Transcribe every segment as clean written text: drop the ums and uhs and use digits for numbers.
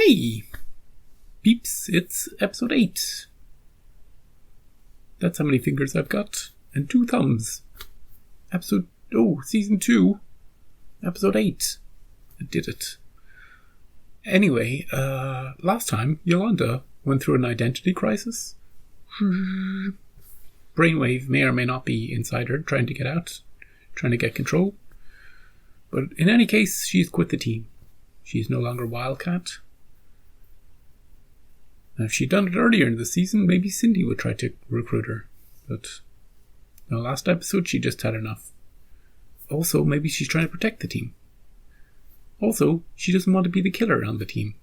Hey! Peeps, it's episode 8. That's how many fingers I've got. And 2 thumbs. Season 2. Episode 8. I did it. Anyway, last time, Yolanda went through an identity crisis. Brainwave may or may not be inside her, trying to get out, trying to get control. But in any case, she's quit the team. She's no longer Wildcat. Now, if she'd done it earlier in the season, maybe Cindy would try to recruit her. But in the last episode, she just had enough. Also, maybe she's trying to protect the team. Also, she doesn't want to be the killer on the team.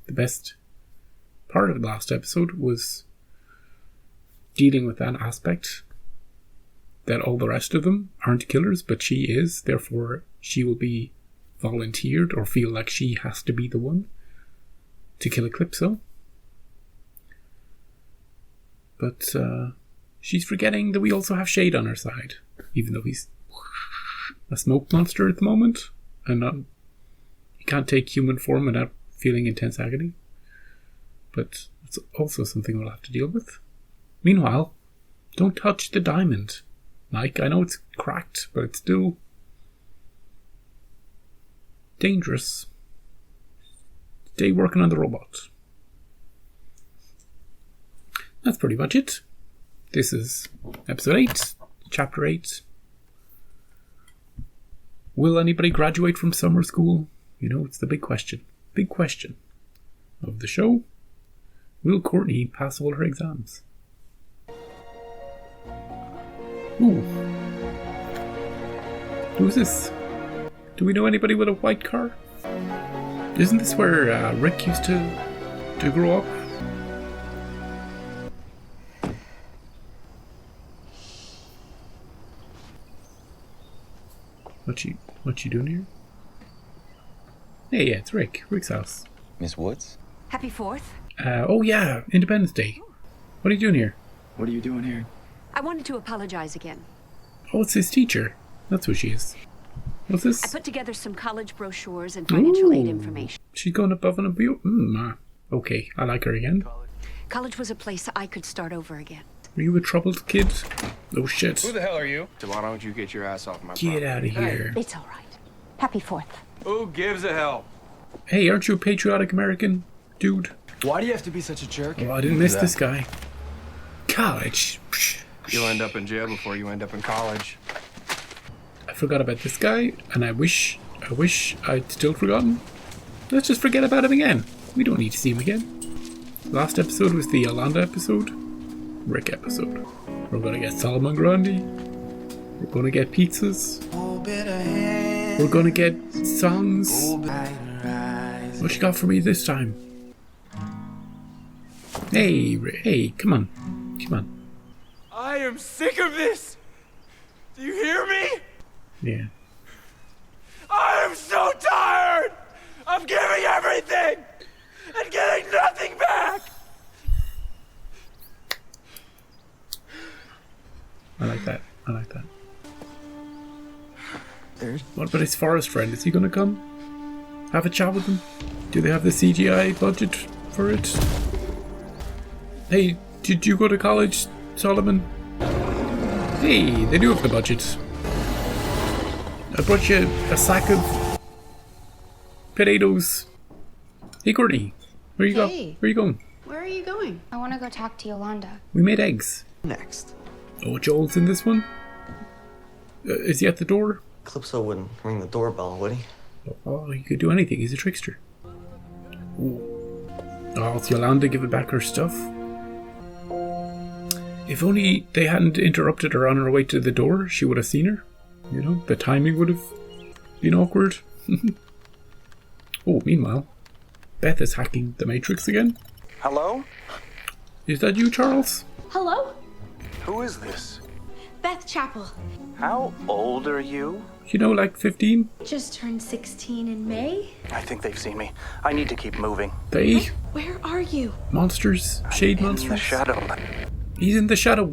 The best part of the last episode was dealing with that aspect, that all the rest of them aren't killers, but she is. Therefore, she will be volunteered or feel like she has to be the one to kill Eclipso. But she's forgetting that we also have Shade on our side, even though he's a smoke monster at the moment, and he can't take human form without feeling intense agony. But it's also something we'll have to deal with. Meanwhile, don't touch the diamond, Mike. I know it's cracked, but it's still dangerous. Stay working on the robot. That's pretty much it. This is episode 8, chapter 8. Will anybody graduate from summer school? You know, it's the big question. Big question of the show. Will Courtney pass all her exams? Ooh. Who's this? Do we know anybody with a white car? Isn't this where Rick used to grow up? What you doing here? Hey, yeah, it's Rick. Rick's house. Miss Woods? Happy 4th. Oh yeah, Independence Day. What are you doing here? What are you doing here? I wanted to apologize again. Oh, it's his teacher. That's who she is. What's this? I put together some college brochures and financial aid information. She's going above and beyond. Okay, I like her again. College was a place I could start over again. Are you a troubled kid? Oh shit. Who the hell are you? Why don't you get your ass off my Get out of here. It's all right. Happy 4th. Who gives a hell? Hey, aren't you a patriotic American, dude? Why do you have to be such a jerk? Oh, I didn't miss this guy. College. You'll end up in jail before you end up in college. I forgot about this guy, and I wish I'd still forgotten. Let's just forget about him again. We don't need to see him again. Last episode was the Yolanda episode. Rick episode. We're gonna get Solomon Grundy. We're gonna get pizzas. We're gonna get songs. What you got for me this time? Hey, come on. I am sick of this! Do you hear me? Yeah. I am so tired of giving everything and getting nothing back! I like that. What about his forest friend? Is he gonna come? Have a chat with him? Do they have the CGI budget for it? Hey, did you go to college, Solomon? Hey, they do have the budget. I brought you a sack of potatoes. Hey, Courtney, where you going? Where are you going? I want to go talk to Yolanda. We made eggs. Next. Oh, Joel's in this one? Is he at the door? Eclipso wouldn't ring the doorbell, would he? Oh, he could do anything. He's a trickster. Ooh. Oh, it's Yolanda giving back her stuff. If only they hadn't interrupted her on her way to the door, she would have seen her. You know, the timing would have been awkward. Oh, meanwhile, Beth is hacking the Matrix again. Hello? Is that you, Charles? Hello? Who is this? Beth Chapel. How old are you? You know, like 15? Just turned 16 in May. I think they've seen me. I need to keep moving. They? Where are you? Monsters? Shade monsters? In the shadow. He's in the shadow.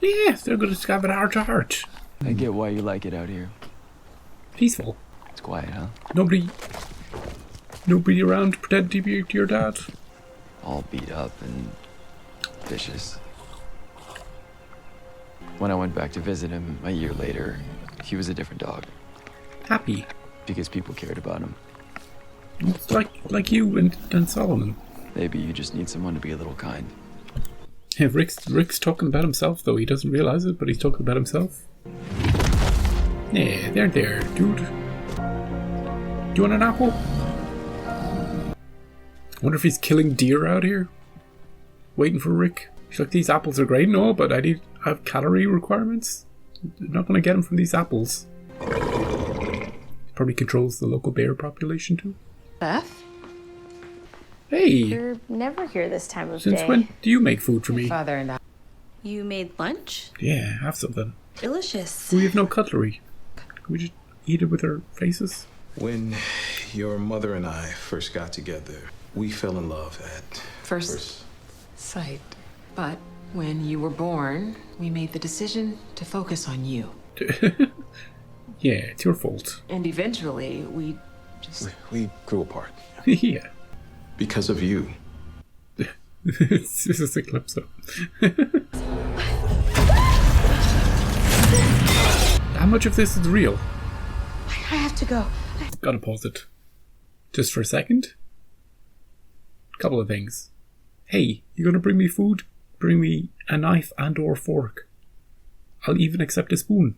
Yeah, they're going to have it heart to heart. I get why you like it out here. Peaceful. It's quiet, huh? Nobody around to pretend to be your dad. All beat up and vicious. When I went back to visit him a year later, he was a different dog. Happy. Because people cared about him. It's like you and Solomon. Maybe you just need someone to be a little kind. Yeah, Rick's talking about himself, though. He doesn't realize it, but he's talking about himself. Yeah, there, dude. Do you want an apple? I wonder if he's killing deer out here. Waiting for Rick. He's like, these apples are great, no, but I have calorie requirements. I'm not going to get them from these apples. Probably controls the local bear population, too. Beth? Hey! You're never here this time of day. Since when do you make food for me? Father and I. You made lunch? Yeah, have something. Delicious. We have no cutlery. Can we just eat it with our faces? When your mother and I first got together, we fell in love at First sight. But when you were born, we made the decision to focus on you. Yeah, it's your fault. And eventually, we grew apart. Yeah. Because of you. This is Eclipso. How much of this is real? I have to go. Gotta pause it. Just for a second. Couple of things. Hey, you gonna bring me food? Bring me a knife and or fork. I'll even accept a spoon.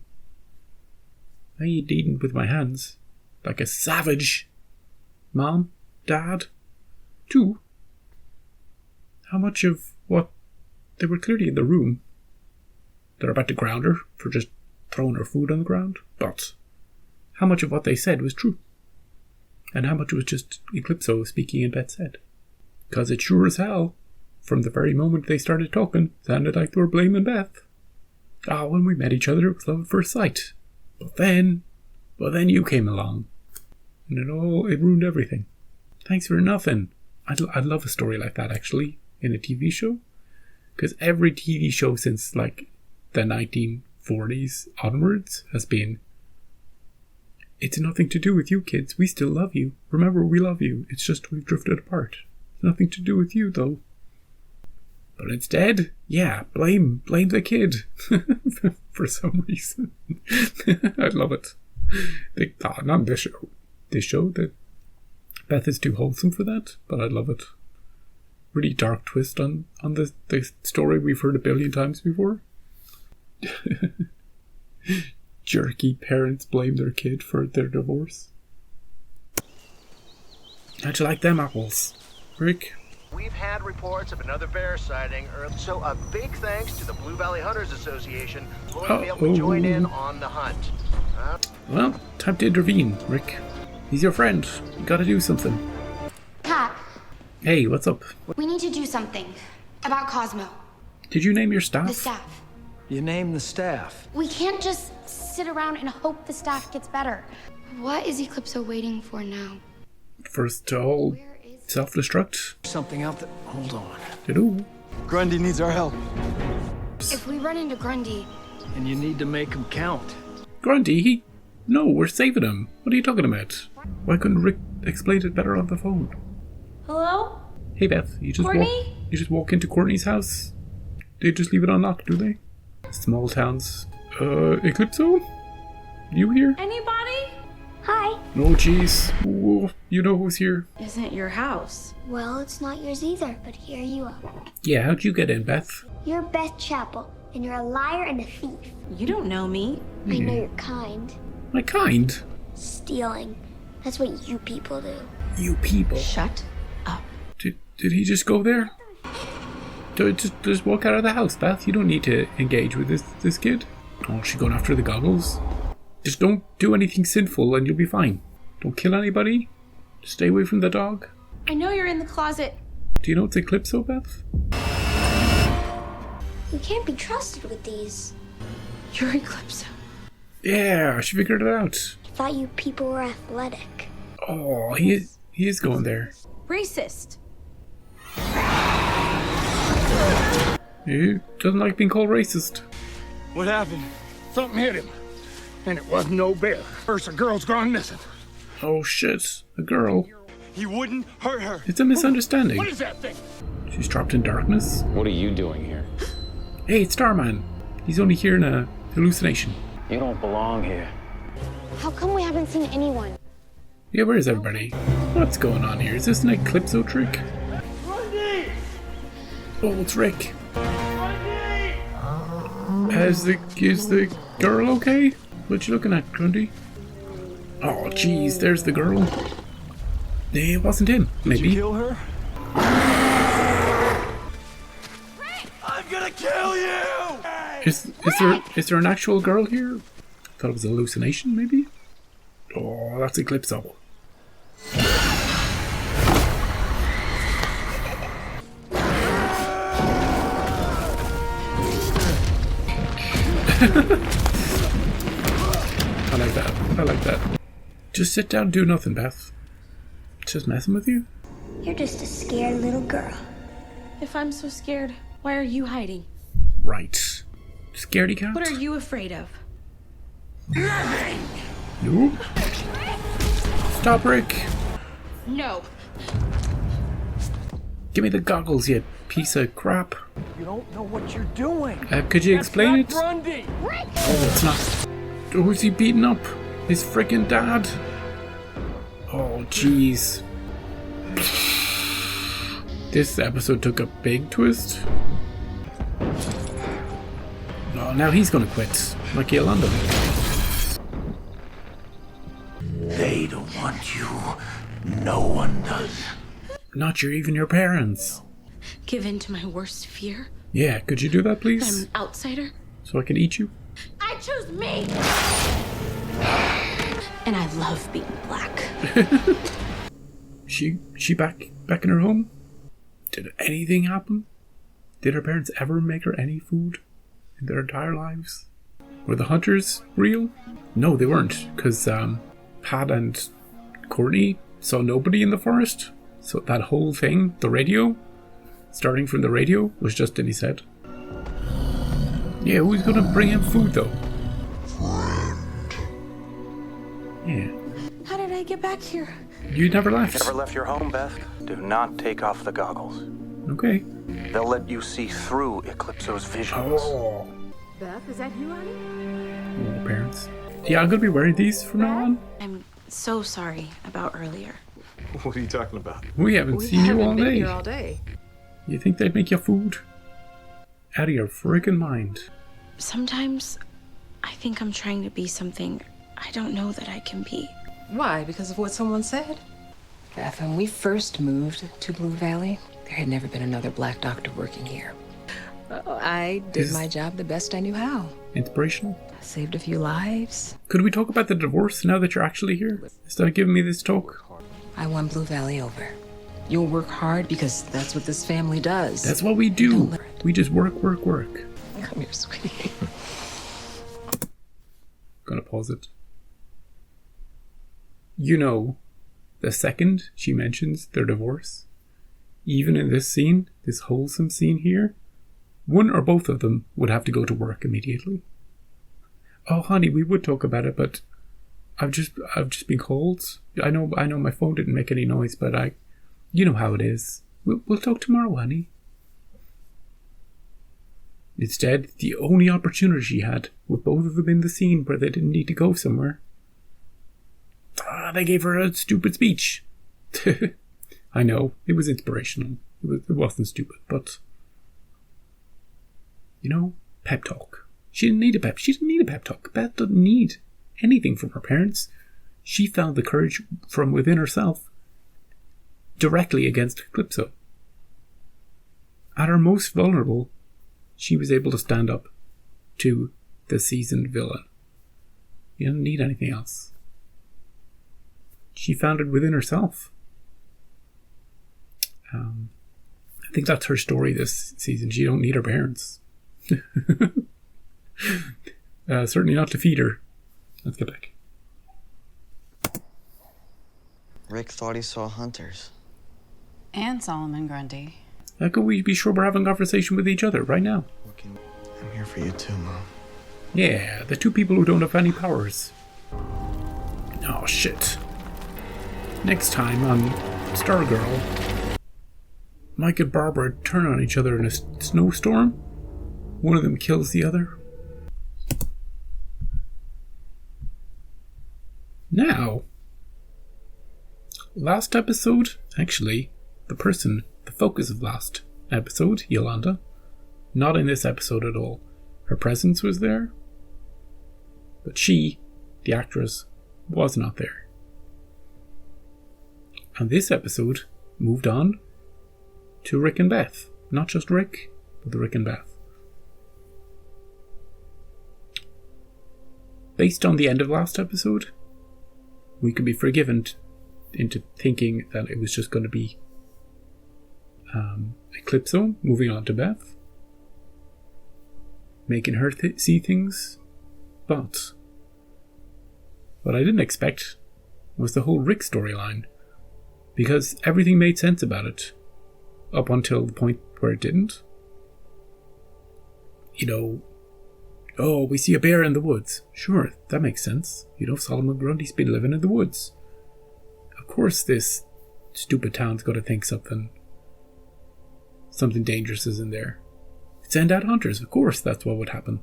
I ain't eating with my hands. Like a savage. Mom? Dad? 2. How much of what... They were clearly in the room. They're about to ground her for just throwing her food on the ground. But how much of what they said was true? And how much was just Eclipso speaking in Beth's head? Because it sure as hell, from the very moment they started talking, sounded like they were blaming Beth. Ah, when we met each other, it was love at first sight. But then you came along. And it ruined everything. Thanks for nothing. I'd love a story like that, actually, in a TV show. Because every TV show since, like, the 1940s onwards has been, it's nothing to do with you, kids. We still love you. Remember, we love you. It's just we've drifted apart. It's nothing to do with you, though. But instead, yeah, blame the kid. For some reason. I love it. Not this show. This show, that Beth is too wholesome for that, but I love it. Really dark twist on the story we've heard a billion times before. Jerky parents blame their kid for their divorce. How'd you like them apples, Rick? We've had reports of another bear sighting, so a big thanks to the Blue Valley Hunters Association for being able to join in on the hunt. Well, time to intervene, Rick. He's your friend. You gotta do something. Pat, Hey, what's up? we need to do something about Cosmo. Did you name your staff? The staff. You name the staff. We can't just sit around and hope the staff gets better. What is Eclipso waiting for now? First to all self-destruct. Something out there. Hold on. Hello. Grundy needs our help. If we run into Grundy... And you need to make him count. Grundy, No, we're saving him. What are you talking about? Why couldn't Rick explain it better on the phone? Hello? Hey Beth, you Courtney? walk into Courtney's house? They just leave it unlocked, do they? Small towns. Eclipso? You here? Anybody? Hi. Oh jeez. Ooh, you know who's here? Isn't your house? Well, it's not yours either, but here you are. Yeah, how'd you get in, Beth? You're Beth Chapel, and you're a liar and a thief. You don't know me. I know you're kind. My kind? Stealing. That's what you people do. You people. Shut up. Did he just go there? Just walk out of the house, Beth. You don't need to engage with this kid. Oh, she's going after the goggles. Just don't do anything sinful and you'll be fine. Don't kill anybody. Just stay away from the dog. I know you're in the closet. Do you know it's Eclipso, Beth? You can't be trusted with these. You're Eclipso. Yeah, she figured it out. I thought you people were athletic. Oh, he is going there. Racist. He doesn't like being called racist. What happened? Something hit him. And it wasn't no bear. First, a girl's gone missing. Oh shit, a girl. He wouldn't hurt her. It's a misunderstanding. What is that thing? She's trapped in darkness. What are you doing here? Hey, it's Starman. He's only here in a hallucination. You don't belong here. How come we haven't seen anyone? Yeah, where is everybody? What's going on here? Is this an Eclipso trick? Oh, it's Rick. Is the girl okay? What you looking at, Grundy? Oh, jeez, there's the girl. It wasn't him. Maybe. Did you kill her? I'm gonna kill you! Is there an actual girl here? Thought it was a hallucination, maybe. Oh, that's Eclipso. I like that. I like that. Just sit down and do nothing, Beth. Just messing with you? You're just a scared little girl. If I'm so scared, why are you hiding? Right. Scaredy cat? What are you afraid of? Nothing! No. Stop, Rick. No. Give me the goggles, you piece of crap. You don't know what you're doing. Could you explain it? Grundy. Oh, it's not. Who's he beating up? His freaking dad? Oh, jeez. This episode took a big twist. Oh, now he's gonna quit. Like Yolanda. They don't want you. No one does. Not even your parents. Give in to my worst fear? Yeah, could you do that, please? I'm an outsider? So I can eat you? I choose me! And I love being black. She back in her home? Did anything happen? Did her parents ever make her any food in their entire lives? Were the hunters real? No, they weren't, because Pat and Courtney saw nobody in the forest. So that whole thing, the radio, starting from the radio, was just in his head. Yeah, who's gonna bring him food though? Yeah. How did I get back here? You never left. Never left your home, Beth. Do not take off the goggles. Okay. They'll let you see through Eclipso's visions. Oh. Beth, is that you, honey? Oh, parents. Yeah, I'm gonna be wearing these from now on. I'm so sorry about earlier. What are you talking about? We haven't seen you all been day. here all day. You think they'd make you food? Out of your freaking mind. Sometimes I think I'm trying to be something I don't know that I can be. Why? Because of what someone said? Beth, when we first moved to Blue Valley, there had never been another black doctor working here. I did my job the best I knew how. Inspirational? Saved a few lives. Could we talk about the divorce now that you're actually here? Instead of giving me this talk? I won Blue Valley over. You'll work hard because that's what this family does. That's what we do. We just work. Come here, sweetie. Gonna pause it. You know, the second she mentions their divorce, even in this scene, this wholesome scene here, one or both of them would have to go to work immediately. Oh, honey, we would talk about it, but I've just been called. I know my phone didn't make any noise, but you know how it is. We'll talk tomorrow, honey. Instead, the only opportunity she had with both of them in the scene where they didn't need to go somewhere, they gave her a stupid speech. I know, it was inspirational. It wasn't stupid, but you know, pep talk. She didn't need a pep talk. Beth doesn't need anything from her parents. She found the courage from within herself directly against Eclipso. At her most vulnerable, she was able to stand up to the seasoned villain. You don't need anything else. She found it within herself. I think that's her story this season. She don't need her parents. Certainly not to feed her. Let's get back. Rick thought he saw hunters. And Solomon Grundy. How could we be sure we're having a conversation with each other right now? I'm here for you too, Mom. Yeah, the two people who don't have any powers. Oh shit. Next time on Stargirl, Mike and Barbara turn on each other in a snowstorm. One of them kills the other. Now, last episode, actually, the focus of last episode, Yolanda, not in this episode at all. Her presence was there, but she, the actress, was not there. And this episode moved on to Rick and Beth. Not just Rick, but the Rick and Beth. Based on the end of last episode, we could be forgiven into thinking that it was just going to be Eclipso moving on to Beth, making her see things. But what I didn't expect was the whole Rick storyline, because everything made sense about it up until the point where it didn't. You know, oh, we see a bear in the woods. Sure, that makes sense. You know, Solomon Grundy's been living in the woods. Of course this stupid town's got to think something dangerous is in there. Send out hunters, of course that's what would happen.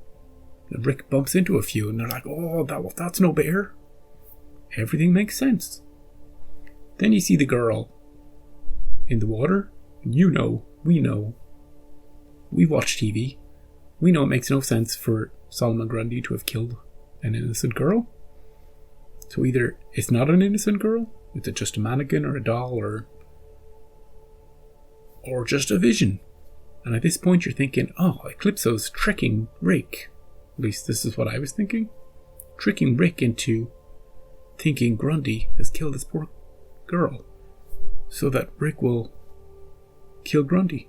And Rick bumps into a few and they're like, oh, that's no bear. Everything makes sense. Then you see the girl in the water. You know, we watch TV. We know it makes no sense for Solomon Grundy to have killed an innocent girl. So either it's not an innocent girl, it's just a mannequin or a doll or just a vision. And at this point you're thinking, oh, Eclipso's tricking Rick. At least this is what I was thinking. Tricking Rick into thinking Grundy has killed this poor girl, so that Rick will kill Grundy.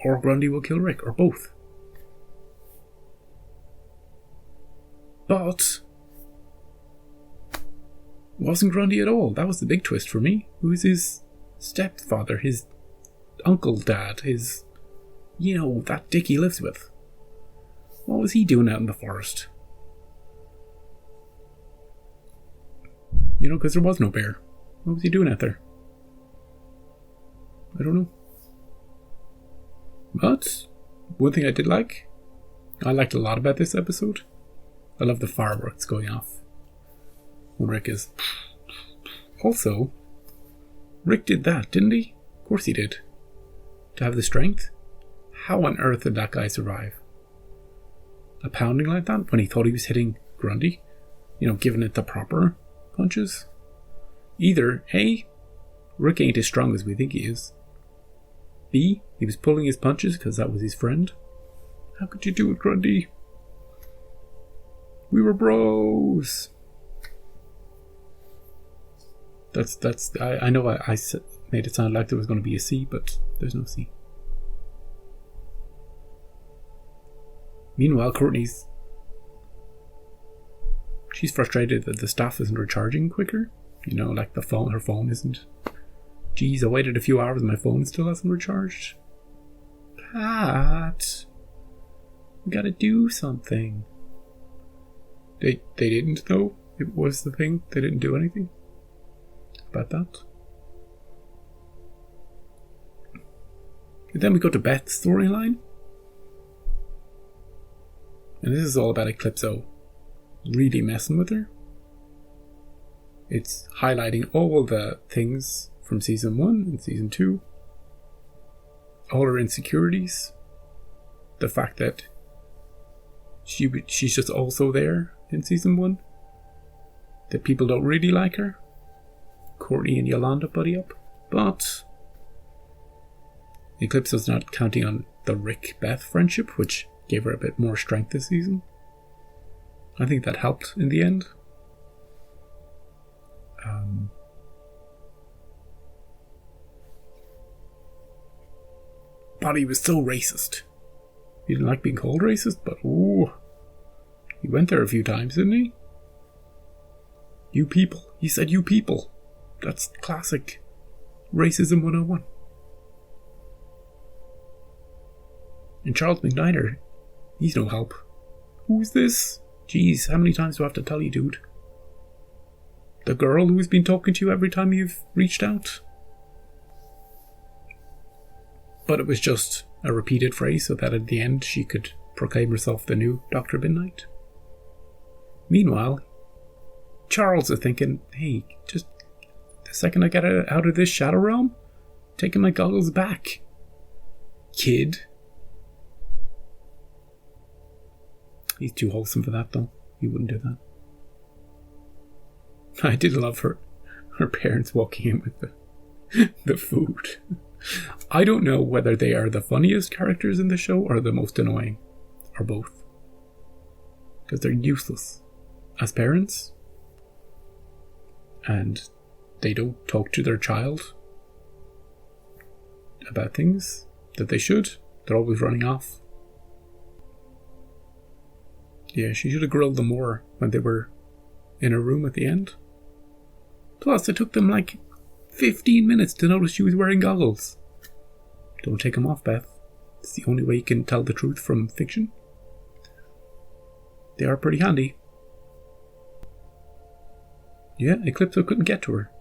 Or Grundy will kill Rick, or both. But wasn't Grundy at all. That was the big twist for me. Who is his stepfather, his uncle dad, his, you know, that dick he lives with? What was he doing out in the forest? You know, because there was no bear. What was he doing out there? I don't know. But one thing I did like, I liked a lot about this episode. I love the fireworks going off when Rick is. Also, Rick did that, didn't he? Of course he did. To have the strength. How on earth did that guy survive? A pounding like that when he thought he was hitting Grundy? You know, giving it the proper punches? Either A, Rick ain't as strong as we think he is. B, he was pulling his punches because that was his friend. How could you do it, Grundy? We were bros. I know I made it sound like there was going to be a C, but there's no C. Meanwhile, she's frustrated that the staff isn't recharging quicker. You know, like her phone isn't. Geez, I waited a few hours and my phone still hasn't recharged. Pat, we gotta do something. They didn't, though. It was the thing. They didn't do anything about that. And then we go to Beth's storyline. And this is all about Eclipso really messing with her. It's highlighting all the things from season 1 and season 2. All her insecurities. The fact that she's just also there in season 1. That people don't really like her. Courtney and Yolanda buddy up. But Eclipso's not counting on the Rick-Beth friendship, which gave her a bit more strength this season. I think that helped in the end. But he was so racist. He didn't like being called racist, but ooh, he went there a few times, didn't he? You people. He said you people. That's classic racism 101. And Charles McNider, he's no help. Who's this? Jeez, how many times do I have to tell you, dude? The girl who's been talking to you every time you've reached out? But it was just a repeated phrase so that at the end she could proclaim herself the new Dr. Midnight. Meanwhile, Charles is thinking, hey, just the second I get out of this shadow realm, taking my goggles back. Kid. He's too wholesome for that, though. He wouldn't do that. I did love her parents walking in with the food. I don't know whether they are the funniest characters in the show or the most annoying, or both. Because they're useless as parents, and they don't talk to their child about things that they should. They're always running off. Yeah, she should have grilled them more when they were in her room at the end. Plus, it took them like 15 minutes to notice she was wearing goggles. Don't take them off, Beth. It's the only way you can tell the truth from fiction. They are pretty handy. Yeah, Eclipso couldn't get to her.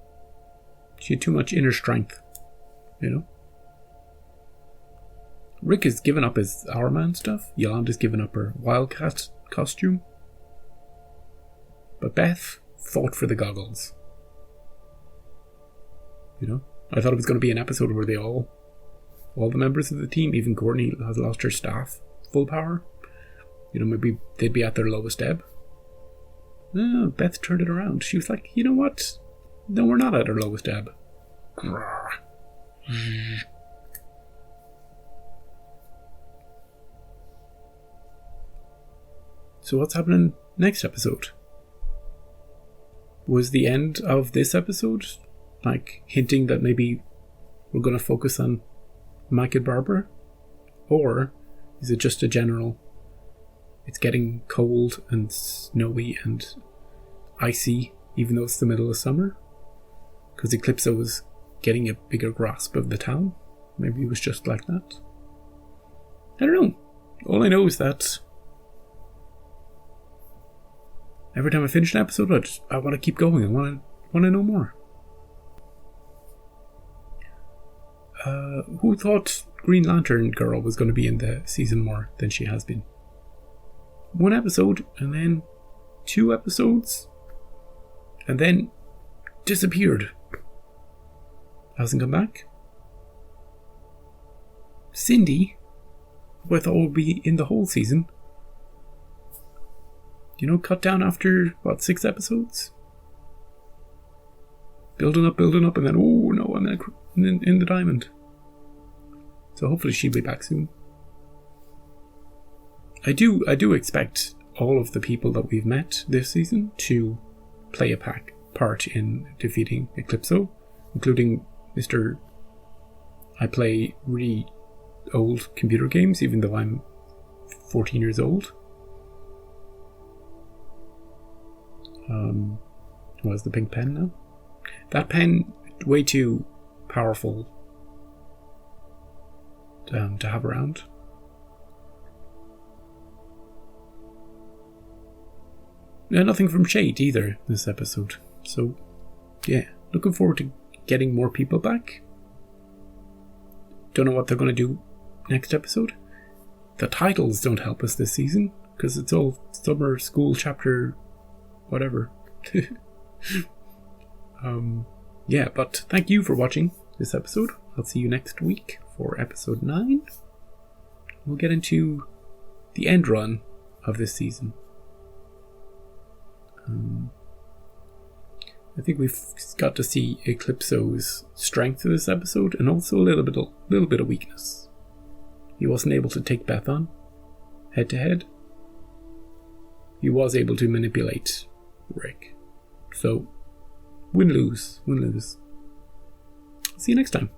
She had too much inner strength, you know? Rick has given up his Hourman stuff. Yolanda's given up her Wildcat costume. But Beth fought for the goggles. You know? I thought it was going to be an episode where they all the members of the team, even Courtney has lost her staff full power. You know, maybe they'd be at their lowest ebb. No, Beth turned it around. She was like, you know what? No, we're not at our lowest ebb. So what's happening next episode? Was the end of this episode like hinting that maybe we're going to focus on Mike and Barbara? Or is it just a general, it's getting cold and snowy and icy even though it's the middle of summer? Because Eclipso was getting a bigger grasp of the town. Maybe it was just like that. I don't know. All I know is that every time I finish an episode, I want to keep going. I want to know more. Who thought Green Lantern Girl was going to be in the season more than she has been? One episode, and then 2 episodes, and then disappeared. Hasn't come back. Cindy, who I thought would be in the whole season, you know, cut down after, 6 episodes? Building up, and then, oh no, I'm in the diamond. So hopefully she'll be back soon. I do expect all of the people that we've met this season to play a part in defeating Eclipso, including Mr. I play really old computer games, even though I'm 14 years old. Who has the pink pen now? That pen, way too powerful to have around. Nothing from Shade either this episode. So, yeah, looking forward to getting more people back. Don't know what they're going to do next episode. The titles don't help us this season, because it's all summer school chapter whatever. Yeah, but thank you for watching this episode. I'll see you next week for episode 9. We'll get into the end run of this season. I think we've got to see Eclipso's strength of this episode, and also a little bit of weakness. He wasn't able to take Beth on head to head. He was able to manipulate Rick. So, win-lose. See you next time.